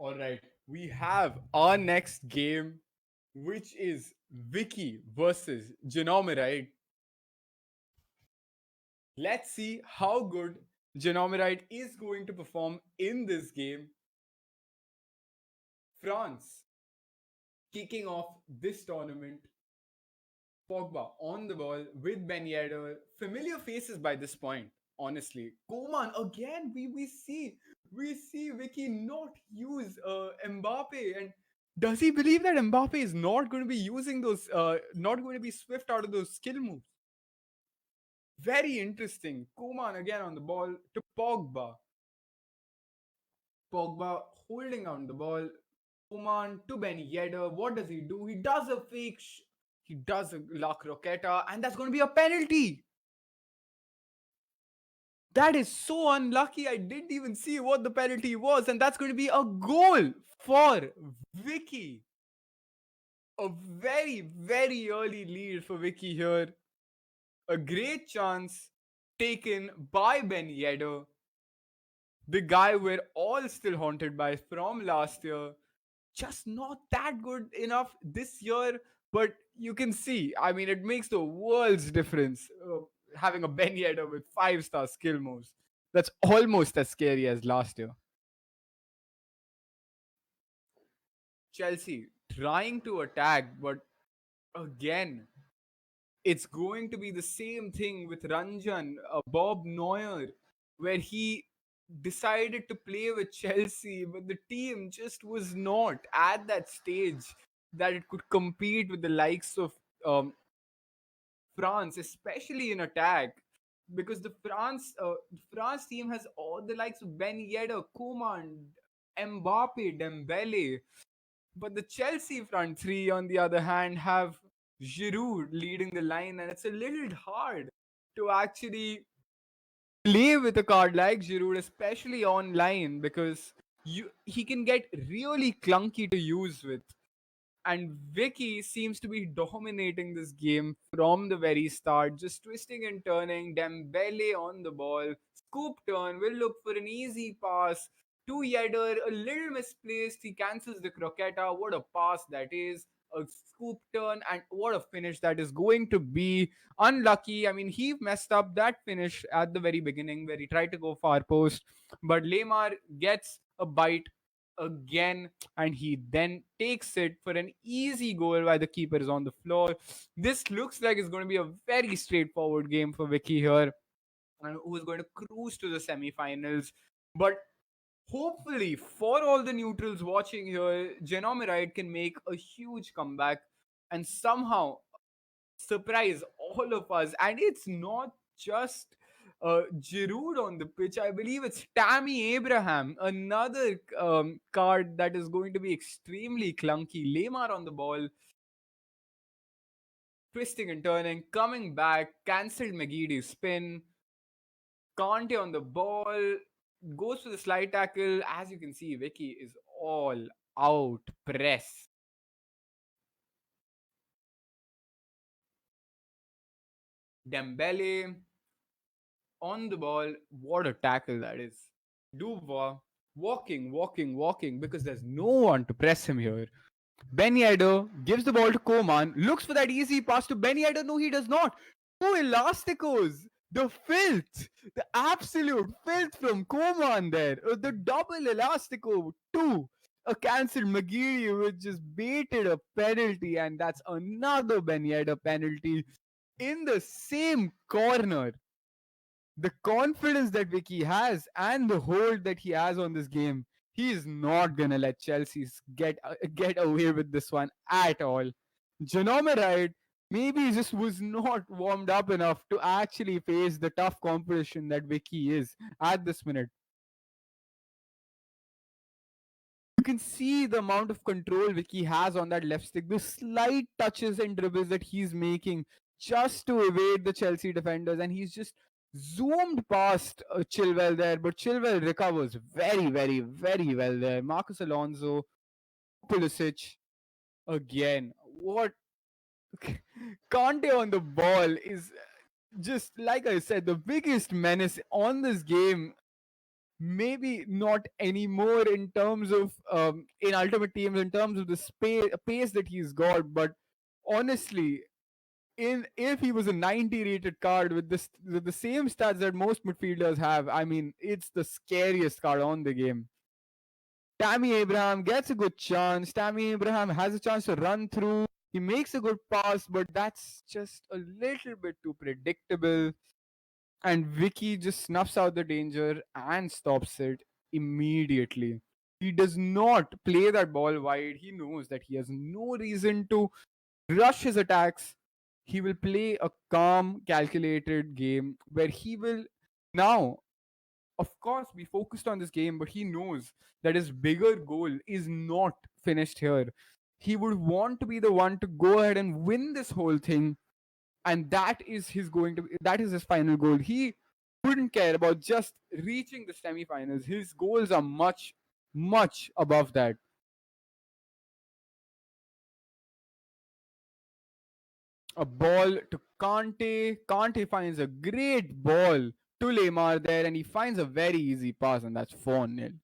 All right, we have our next game, which is Vicky versus Genome, right? Let's see how good Genomorite is going to perform in this game. France kicking off this tournament. Pogba on the ball with Ben Yedder. Familiar faces by this point, honestly. Koman again. We see Vicky not use Mbappe, and does he believe that Mbappe is not going to be using those, not going to be swift out of those skill moves? Very interesting. Koman again on the ball to Pogba. Pogba holding on the ball. Koman to Ben Yedder. What does he do? He does a fake. He does a La Croqueta, and that's going to be a penalty. That is so unlucky. I didn't even see what the penalty was, and that's going to be a goal for Vicky. A very, very early lead for Vicky here. A great chance taken by Ben Yedder, the guy we're all still haunted by from last year. Just not that good enough this year, but you can see, I mean, it makes the world's difference having a Ben Yedder with 5-star skill moves. That's almost as scary as last year. Chelsea trying to attack, but again, it's going to be the same thing with Ranjan, Bob Neuer, where he decided to play with Chelsea, but the team just was not at that stage that it could compete with the likes of um, France, especially in attack. Because the France team has all the likes of Ben Yedder, Koeman, Mbappe, Dembele, but the Chelsea front three, on the other hand, have Giroud leading the line, and it's a little hard to actually play with a card like Giroud, especially online, because he can get really clunky to use with. And Vicky seems to be dominating this game from the very start, just twisting and turning. Dembele on the ball, scoop turn, will look for an easy pass to Yedder, a little misplaced. He cancels the croqueta. What a pass that is! A scoop turn, and what a finish that is going to be. Unlucky. I mean, he messed up that finish at the very beginning where he tried to go far post, but Lemar gets a bite again, and he then takes it for an easy goal while the keeper is on the floor. This looks like it's going to be a very straightforward game for Vicky here, and who is going to cruise to the semi-finals. But hopefully, for all the neutrals watching here, Genomerite can make a huge comeback and somehow surprise all of us. And it's not just Giroud on the pitch. I believe it's Tammy Abraham, another card that is going to be extremely clunky. Lemar on the ball, twisting and turning, coming back, cancelled McGeedy's spin. Conte on the ball, goes for the slide tackle. As you can see, Vicky is all out press. Dembele on the ball. What a tackle that is. Dubois walking because there's no one to press him here. Ben Yedder gives the ball to Koman, looks for that easy pass to Ben Yedder. No, he does not. Two Elasticos. The filth, the absolute filth from Koman there. The double Elastico, two. A cancelled McGeary, which just baited a penalty, and that's another Ben Yedder penalty in the same corner. The confidence that Vicky has and the hold that he has on this game, he is not gonna let Chelsea get away with this one at all. Genomeride maybe just was not warmed up enough to actually face the tough competition that Vicky is at this minute. You can see the amount of control Vicky has on that left stick, the slight touches and dribbles that he's making just to evade the Chelsea defenders, and he's just zoomed past Chilwell there, but Chilwell recovers very, very, very well there. Marcus Alonso, Pulisic again. What Conte on the ball is just like I said, the biggest menace on this game. Maybe not anymore in terms of in ultimate teams, in terms of the pace that he's got, but honestly, in if he was a 90 rated card with this with the same stats that most midfielders have, I mean, it's the scariest card on the game. Tammy Abraham gets a good chance. Tammy Abraham has a chance to run through. He makes a good pass, but that's just a little bit too predictable. And Vicky just snuffs out the danger and stops it immediately. He does not play that ball wide. He knows that he has no reason to rush his attacks. He will play a calm, calculated game where he will now, of course, be focused on this game, but he knows that his bigger goal is not finished here. He would want to be the one to go ahead and win this whole thing, and that is his final goal. He wouldn't care about just reaching the semifinals. His goals are much above that. A ball to Kante. Kante finds a great ball to Lemar there, and he finds a very easy pass, and that's 4-0.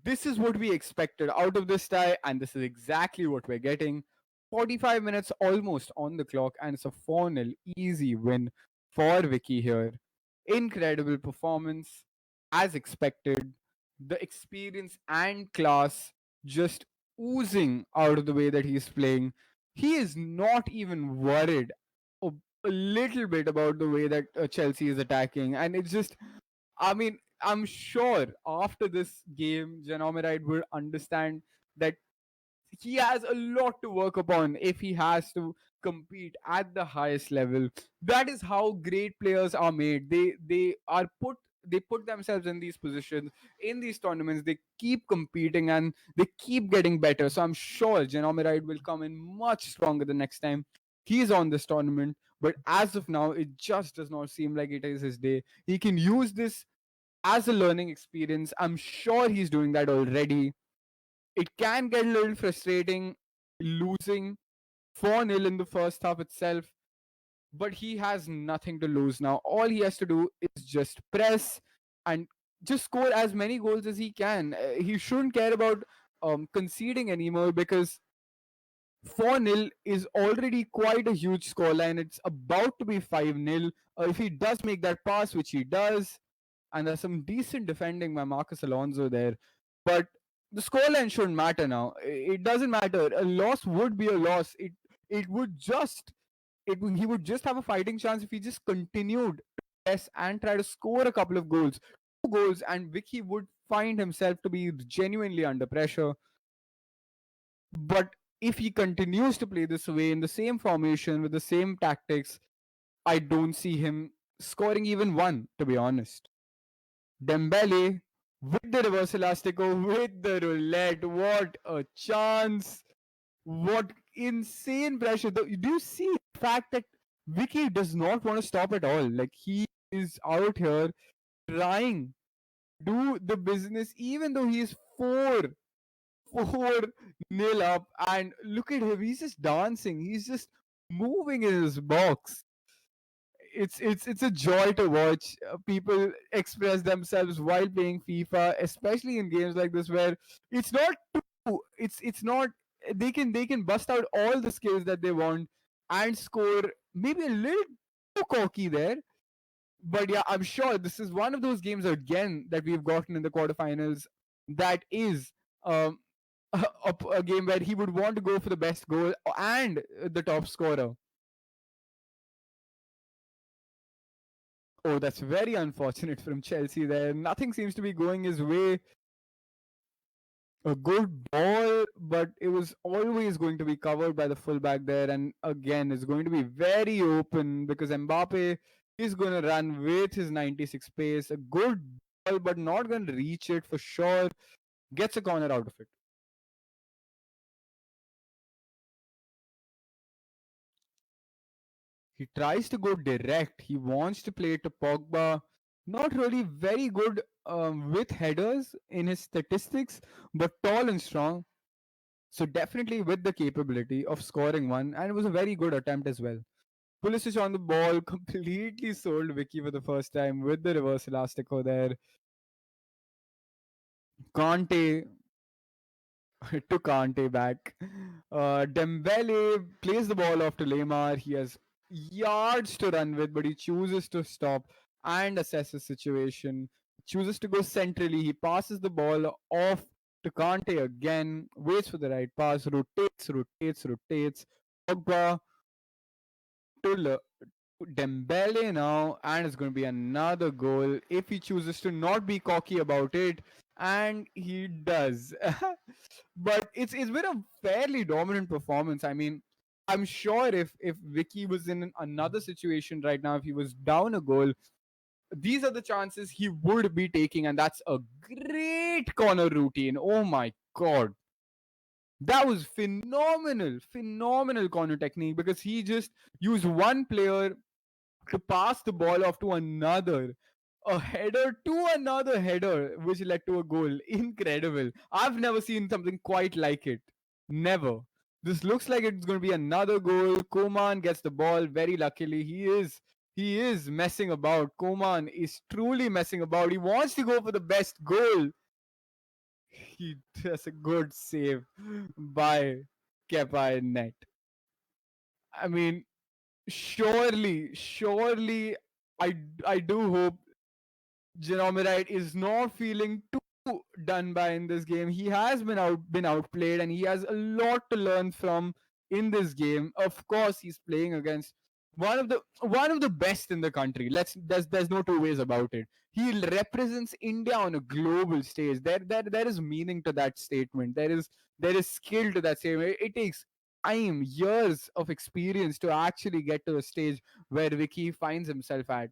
This is what we expected out of this tie, and this is exactly what we're getting. 45 minutes almost on the clock, and it's a 4-0 easy win for Vicky here. Incredible performance, as expected. The experience and class just oozing out of the way that he's playing. He is not even worried a, a little bit about the way that Chelsea is attacking, and it's just, I mean, I'm sure after this game, Janomiride will understand that he has a lot to work upon if he has to compete at the highest level. That is how great players are made. They put themselves in these positions in these tournaments. They keep competing and they keep getting better. So I'm sure Janomiride will come in much stronger the next time he's on this tournament. But as of now, it just does not seem like it is his day. He can use this as a learning experience. I'm sure he's doing that already. It can get a little frustrating losing 4-0 in the first half itself, but he has nothing to lose now. All he has to do is just press and just score as many goals as he can. He shouldn't care about conceding anymore because 4-0 is already quite a huge scoreline. It's about to be 5-0. If he does make that pass, which he does, and there's some decent defending by Marcus Alonso there. But the scoreline shouldn't matter now. It doesn't matter. A loss would be a loss. It would just he would just have a fighting chance if he just continued to press and try to score a couple of goals. 2 goals, and Vicky would find himself to be genuinely under pressure. But if he continues to play this way in the same formation with the same tactics, I don't see him scoring even one, to be honest. Dembele with the reverse elastico, with the roulette. What a chance! What insane pressure! Do you see the fact that Vicky does not want to stop at all? Like, he is out here trying to do the business, even though he is 4-0 up. And look at him, he's just dancing, he's just moving in his box. It's a joy to watch people express themselves while playing FIFA, especially in games like this where it's not too it's not they can bust out all the skills that they want and score maybe a little too cocky there. But yeah, I'm sure this is one of those games again that we've gotten in the quarterfinals that is a game where he would want to go for the best goal and the top scorer. Oh, that's very unfortunate from Chelsea there. Nothing seems to be going his way. A good ball, but it was always going to be covered by the fullback there. And again, it's going to be very open because Mbappe is going to run with his 96 pace. A good ball, but not going to reach it for sure. Gets a corner out of it. He tries to go direct. He wants to play to Pogba. Not really very good with headers in his statistics, but tall and strong. So definitely with the capability of scoring one, and it was a very good attempt as well. Pulisic on the ball completely sold Vicky for the first time with the reverse elastico there. Conte to Kante back. Dembele plays the ball off to Lemar. He has yards to run with, but he chooses to stop and assess the situation. Chooses to go centrally. He passes the ball off to Kante again. Waits for the right pass. Rotates. Pogba to Dembele now, and it's going to be another goal if he chooses to not be cocky about it, and he does. But it's been a fairly dominant performance. I mean, I'm sure if Vicky was in another situation right now, if he was down a goal, these are the chances he would be taking, and that's a great corner routine. Oh my god. That was phenomenal corner technique because he just used one player to pass the ball off to another, a header to another header, which led to a goal. Incredible. I've never seen something quite like it. Never. This looks like it's going to be another goal. Koman gets the ball very luckily. He is messing about. Koman is truly messing about. He wants to go for the best goal. He does a good save by Kepa in net. I mean, surely, I do hope Genomidite is not feeling too done by in this game. He has been outplayed, and he has a lot to learn from in this game. Of course, he's playing against one of the best in the country. There's no two ways about it. He represents India on a global stage. There is meaning to that statement. There is skill to that statement. It takes time, years of experience to actually get to a stage where Vicky finds himself at.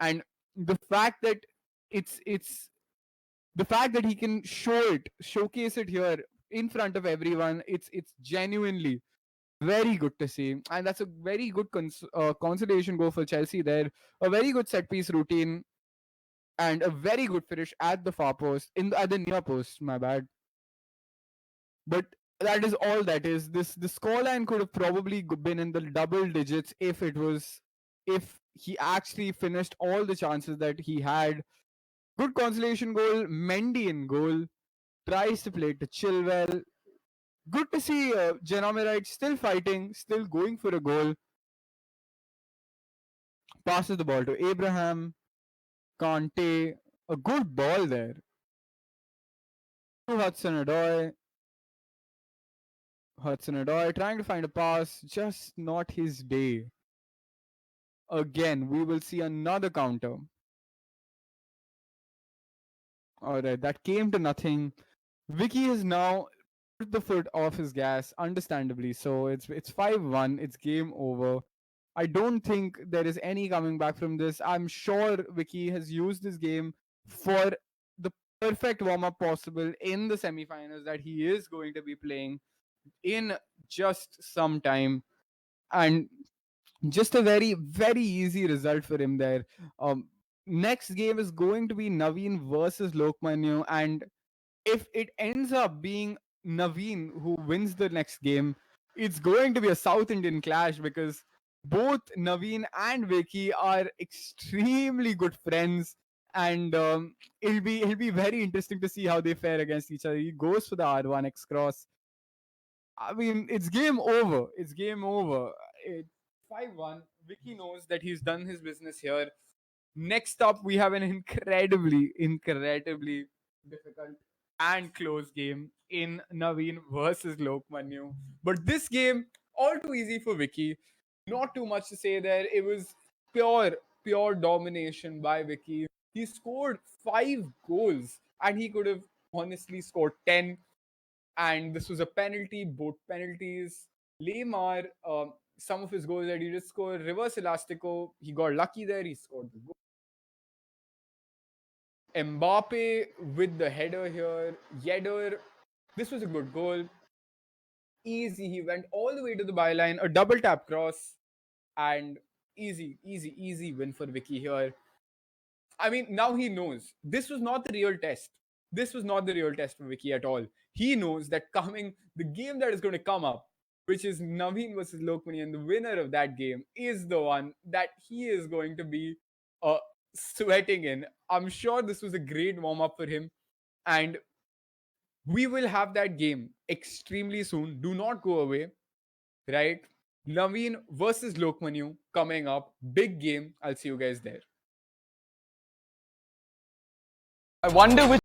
And the fact that it's the fact that he can showcase it here in front of everyone, it's genuinely very good to see. And that's a very good consolation goal for Chelsea there. A very good set piece routine and a very good finish at the far post, at the near post, my bad. But that is all that is. The scoreline could have probably been in the double digits if he actually finished all the chances that he had. Good consolation goal. Mendy in goal. Tries to play to Chilwell. Good to see Genomidite still fighting, still going for a goal. Passes the ball to Abraham. Kante. A good ball there. To Hudson-Odoi. Hudson-Odoi trying to find a pass. Just not his day. Again, we will see another counter. Alright, that came to nothing. Vicky is now put the foot off his gas, understandably. So it's 5-1. It's game over. I don't think there is any coming back from this. I'm sure Vicky has used this game for the perfect warm up possible in the semifinals that he is going to be playing in just some time. And just a very easy result for him there. Next game is going to be Naveen versus Lokmanu, and if it ends up being Naveen who wins the next game, it's going to be a South Indian clash because both Naveen and Vicky are extremely good friends, and it'll be very interesting to see how they fare against each other. He goes for the R1 X cross. I mean, it's game over. It's game over. It's 5-1. Vicky knows that he's done his business here. Next up, we have an incredibly difficult and close game in Naveen versus Lokmanyu. But this game, all too easy for Vicky. Not too much to say there. It was pure domination by Vicky. He scored 5 goals, and he could have honestly scored 10. And this was a penalty, both penalties. Lemar, some of his goals that he did score, reverse elastico, he got lucky there, he scored the goal. Mbappe with the header here, Yedder, this was a good goal. Easy, he went all the way to the byline, a double tap cross, and easy win for Vicky here. I mean, now he knows this was not the real test. This was not the real test for Vicky at all. He knows that coming, the game that is going to come up, which is Naveen versus Lokmani, and the winner of that game is the one that he is going to be uh, sweating in. I'm sure this was a great warm up for him, and we will have that game extremely soon. Do not go away, right? Naveen versus Lokmanu coming up. Big game. I'll see you guys there. I wonder which